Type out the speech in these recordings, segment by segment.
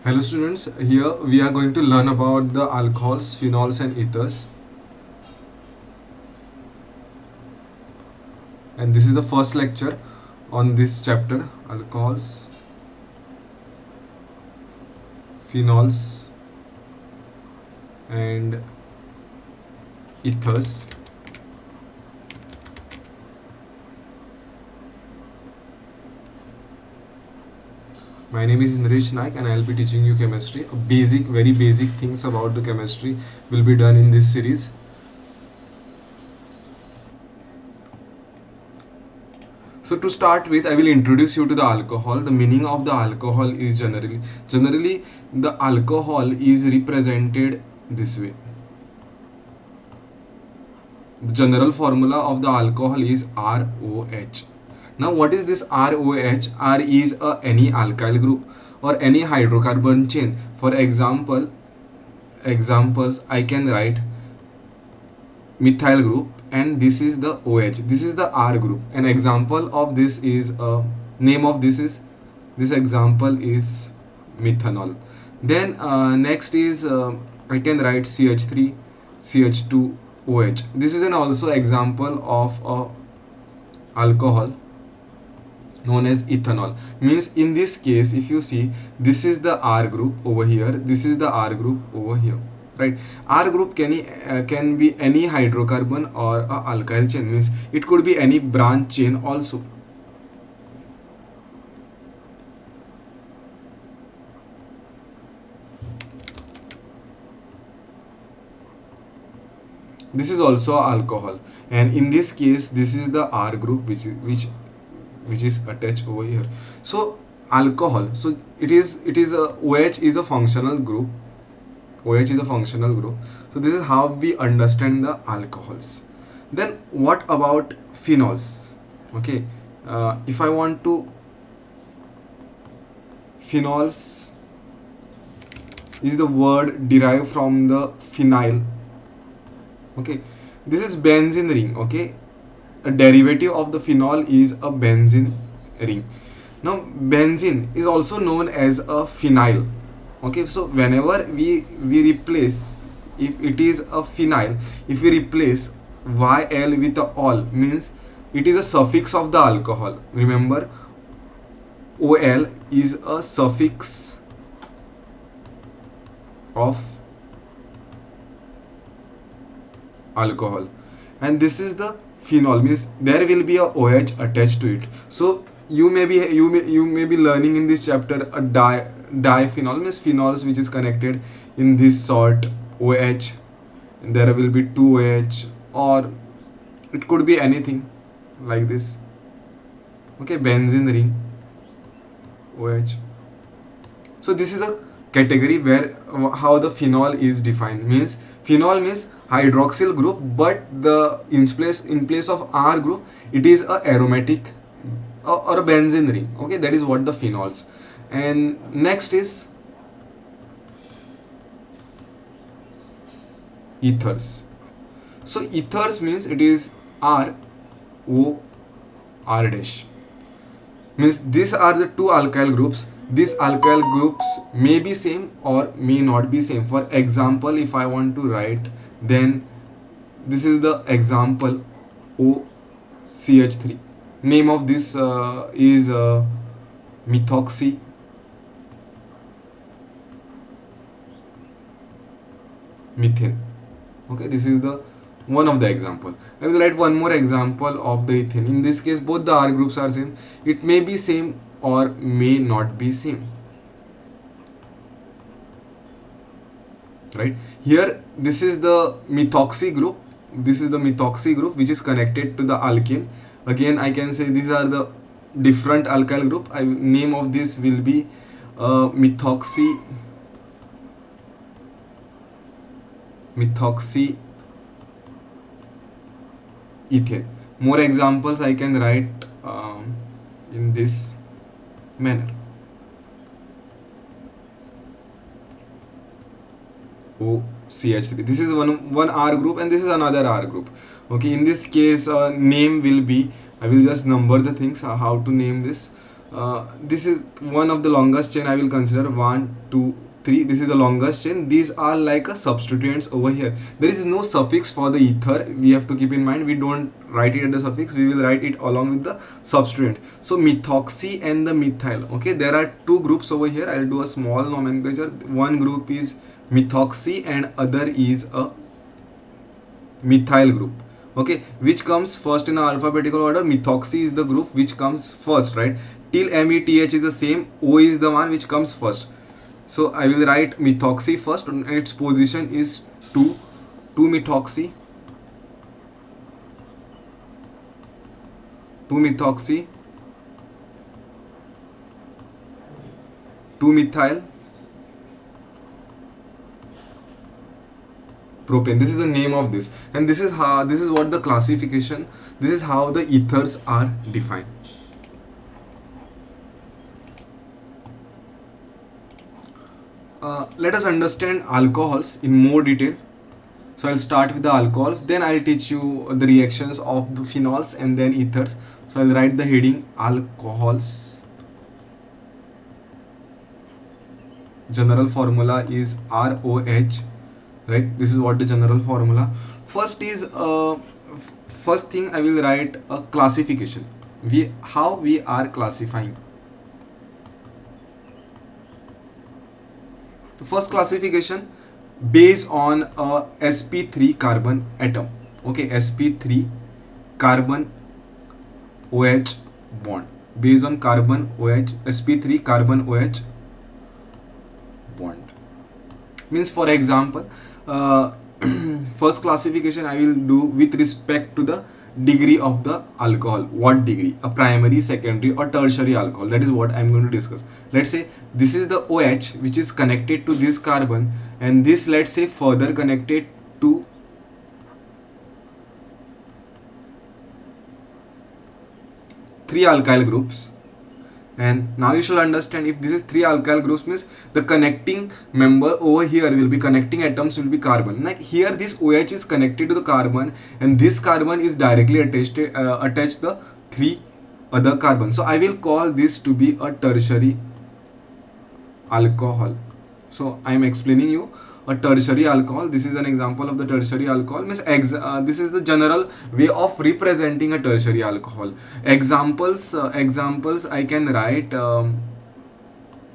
Hello students, here we are going to learn about the alcohols, phenols and ethers, and this is the first lecture on this chapter: alcohols, phenols and ethers. My name is Indresh Naik and I will be teaching you chemistry. Very basic things about the chemistry will be done in this series. So to start with, I will introduce you to the alcohol. The meaning of the alcohol is generally the alcohol is represented this way. The general formula of the alcohol is ROH. Now what is this ROH? R is any alkyl group or any hydrocarbon chain. For examples I can write methyl group, and this is the OH. This is the R group. An example of this is name of this example is methanol. Then next is I can write CH3, CH2, OH. This is an also example of alcohol known as ethanol. Means in this case, if you see, this is the R group over here, this is the R group over here, right? R group can be any hydrocarbon or a alkyl chain. Means it could be any branch chain also. This is also alcohol, and in this case this is the R group which is attached over here. So alcohol, so it is a OH is a functional group. OH is a functional group. So this is how we understand the alcohols. Then what about phenols? Okay, if I want to, phenols is the word derived from the phenyl. Okay, this is benzene ring. Okay, a derivative of the phenol is a benzene ring. Now benzene is also known as a phenyl. Okay, so whenever we replace, if it is a phenyl, if we replace YL with a ol, means it is a suffix of the alcohol. Remember, OL is a suffix of alcohol, and this is the phenol. Means there will be a OH attached to it. So you may be learning in this chapter a diphenol. Means phenols which is connected in this sort OH. There will be two OH, or it could be anything like this. Okay, benzene ring, OH. So this is a category where how the phenol is defined. Means phenol means hydroxyl group, but the in place of R group, it is a aromatic or a benzene ring. Okay, that is what the phenols. And next is ethers. So ethers means it is R O R dash. Means these are the two alkyl groups. These alkyl groups may be same or may not be same. For example, if I want to write, then this is the example OCH3. Name of this is methoxy methane. Okay, this is the one of the example. I will write one more example of the ethane. In this case, both the R groups are same. It may be same or may not be same. Right here, this is the methoxy group. This is the methoxy group which is connected to the alkane. Again, I can say these are the different alkyl group. Name of this will be methoxy ethane. More examples I can write in this manner. OCH3. This is one R group and this is another R group. Okay, in this case name will be, I will just number the things how to name this. This is one of the longest chain I will consider. 1 2 3, this is the longest chain. These are like a substituents over here. There is no suffix for the ether, we have to keep in mind. We don't write it at the suffix, we will write it along with the substituent. So methoxy and the methyl. Okay, there are two groups over here. I'll do a small nomenclature. One group is methoxy and other is a methyl group. Okay, which comes first in alphabetical order? Methoxy is the group which comes first, right? Till meth is the same, O is the one which comes first. So I will write methoxy first, and its position is 2 methoxy, 2 methoxy, 2 methyl propane. This is the name of this, and this is how, this is what the classification, this is how the ethers are defined. Let us understand alcohols in more detail. So I'll start with the alcohols, then I'll teach you the reactions of the phenols and then ethers. So I'll write the heading alcohols. General formula is ROH, right? This is what the general formula. First is first thing I will write a classification. How we are classifying. The first classification based on a sp3 carbon atom. Okay, sp3 carbon OH bond, based on carbon OH, sp3 carbon OH bond. Means, for example, first classification I will do with respect to the degree of the alcohol. What degree? A primary, secondary or tertiary alcohol. That is what I am going to discuss. Let's say this is the OH which is connected to this carbon, and this, let's say, further connected to three alkyl groups. And now you should understand, if this is three alkyl groups, means the connecting member over here will be, connecting atoms will be carbon. Like here this OH is connected to the carbon, and this carbon is directly attached the three other carbons. So I will call this to be a tertiary alcohol. So I am explaining you a tertiary alcohol. This is an example of the tertiary alcohol. Means this is the general way of representing a tertiary alcohol. Examples I can write.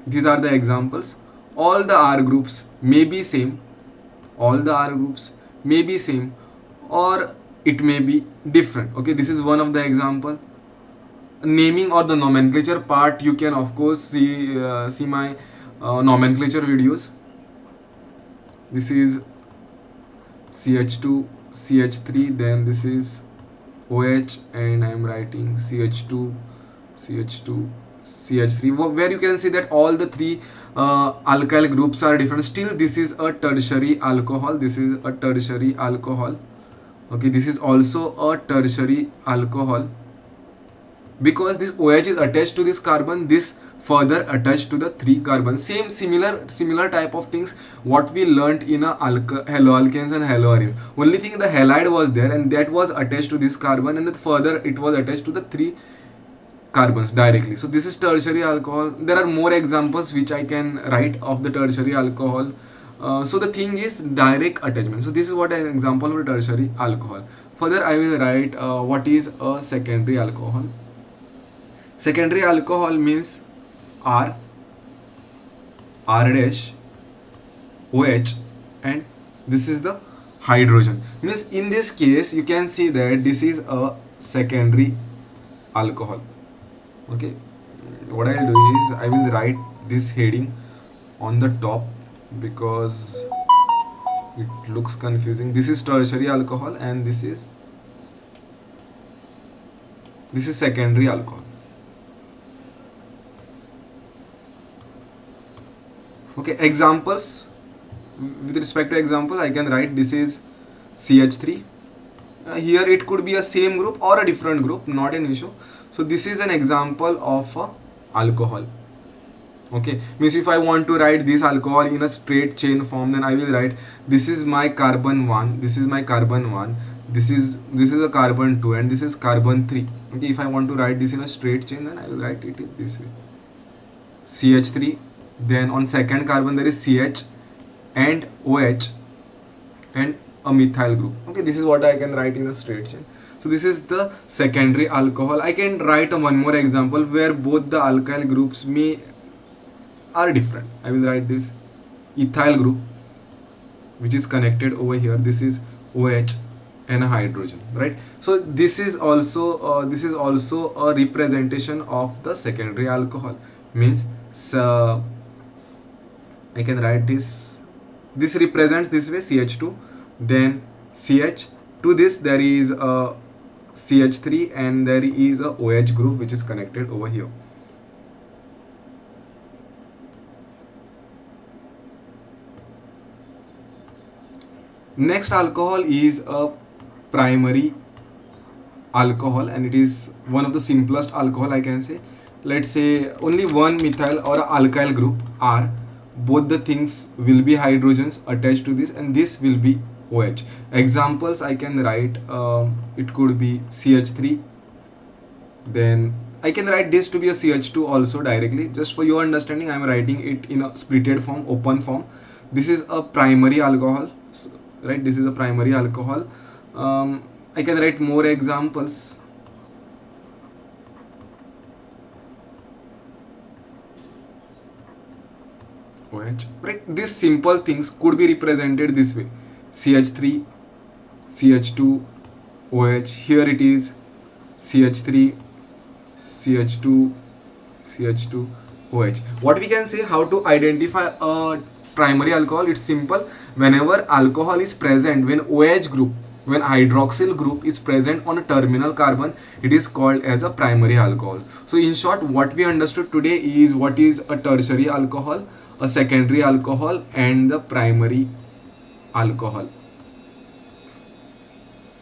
These are the examples. All the R groups may be same. All the R groups may be same, or it may be different. Okay, this is one of the example. Naming or the nomenclature part, you can of course see my nomenclature videos. This is CH2, CH3, then this is OH, and I am writing CH2, CH2, CH3, where you can see that all the three alkyl groups are different. Still, this is a tertiary alcohol. This is a tertiary alcohol. Okay, this is also a tertiary alcohol, because this OH is attached to this carbon, this further attached to the three carbons. Same similar type of things what we learnt in a haloalkanes and haloarine. Only thing, the halide was there, and that was attached to this carbon, and then further it was attached to the three carbons directly. So this is tertiary alcohol. There are more examples which I can write of the tertiary alcohol. So the thing is direct attachment. So this is what an example of a tertiary alcohol. Further I will write what is a secondary alcohol. Secondary alcohol means R dash OH, and this is the hydrogen. Means in this case you can see that this is a secondary alcohol. Okay, what I will do is I will write this heading on the top because it looks confusing. This is tertiary alcohol and this is secondary alcohol. Okay, examples. With respect to example, I can write this is CH3. Here it could be a same group or a different group, not an issue. So this is an example of a alcohol. Okay, means if I want to write this alcohol in a straight chain form, then I will write this is my carbon 1, this is my carbon 1, this is a carbon 2 and this is carbon 3. Okay, if I want to write this in a straight chain, then I will write it in this way: CH3, then on second carbon there is CH and OH and a methyl group. Okay, this is what I can write in a straight chain. So this is the secondary alcohol. I can write one more example where both the alkyl groups may are different. I will write this ethyl group, which is connected over here. This is OH and a hydrogen, right? So this is also a representation of the secondary alcohol. Means I can write this represents this way: CH2, then CH. To this there is a CH3 and there is a OH group which is connected over here. Next alcohol is a primary alcohol, and it is one of the simplest alcohol, I can say. Let's say only one methyl or a alkyl group are, both the things will be hydrogens attached to this, and this will be OH. Examples I can write, it could be CH3, then I can write this to be a CH2 also directly. Just for your understanding, I am writing it in a splitted form, open form. This is a primary alcohol, right? This is a primary alcohol. I can write more examples. OH, right? These simple things could be represented this way: CH3, CH2, OH. Here it is CH3, CH2, CH2, OH. What we can say, how to identify a primary alcohol? It's simple. Whenever alcohol is present, when OH group, when hydroxyl group is present on a terminal carbon, it is called as a primary alcohol. So in short, what we understood today is what is a tertiary alcohol, a secondary alcohol, and the primary alcohol.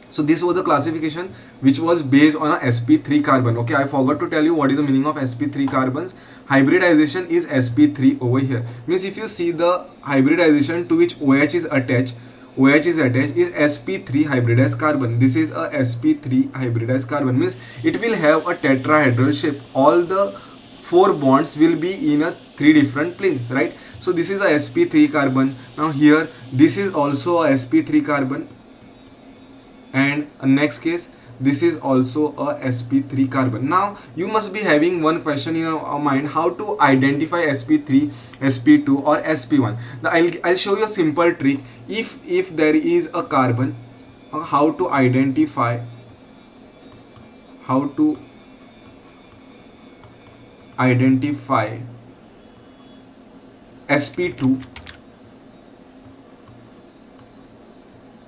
So this was a classification which was based on a sp3 carbon. Okay, I forgot to tell you what is the meaning of sp3 carbons. Hybridization is sp3 over here. Means if you see the hybridization to which OH is attached, is sp3 hybridized carbon. This is a sp3 hybridized carbon. Means it will have a tetrahedral shape. All the four bonds will be in a three different planes, right? So this is a sp3 carbon. Now here this is also a sp3 carbon, and next case this is also a sp3 carbon. Now you must be having one question in your mind: how to identify sp3, sp2 or sp1. Now I'll show you a simple trick. If there is a carbon, how to identify sp2,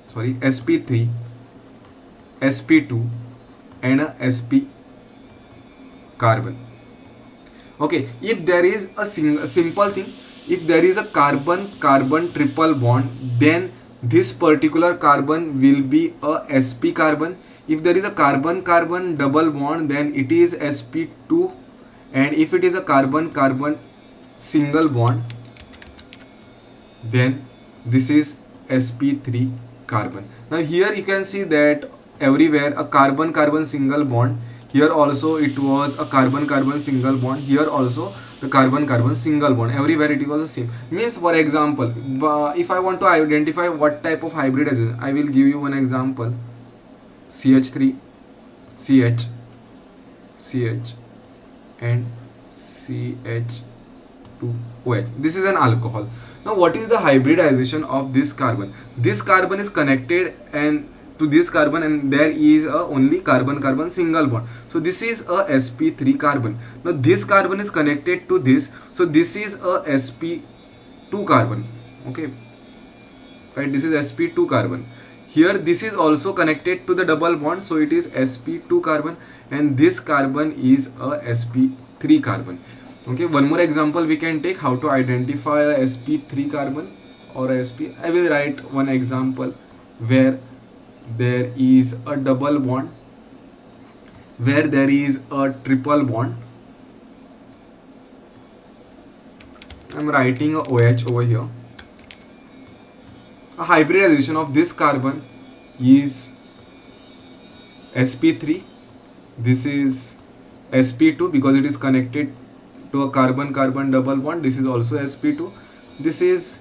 sorry, sp3, sp2 and a sp carbon. Okay, if there is a simple thing, if there is a carbon carbon triple bond, then this particular carbon will be a sp carbon. If there is a carbon carbon double bond, then it is sp2, and if it is a carbon carbon single bond, then this is sp3 carbon. Now here you can see that everywhere a carbon carbon single bond. Here also it was a carbon carbon single bond. Here also the carbon carbon single bond. Everywhere it was the same. Means, for example, if I want to identify what type of hybridization, I will give you one example: CH3, CH, CH and CH2OH. This is an alcohol. Now what is the hybridization of this carbon? This carbon is connected and to this carbon, and there is a only carbon carbon single bond. So this is a sp3 carbon. Now this carbon is connected to this, so this is a sp2 carbon. Okay, right, this is sp2 carbon. Here this is also connected to the double bond, so it is sp2 carbon, and this carbon is a sp3 carbon. Okay, one more example we can take how to identify a sp3 carbon or a sp. I will write one example where there is a double bond, where there is a triple bond. I am writing a OH over here. A hybridization of this carbon is sp3, this is sp2 because it is connected to a carbon carbon double bond, this is also sp2, this is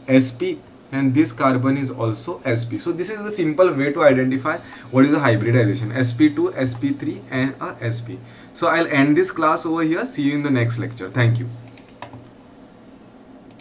sp, and this carbon is also sp. So this is the simple way to identify what is the hybridization, sp2, sp3 and a sp. So I'll end this class over here. See you in the next lecture. Thank you.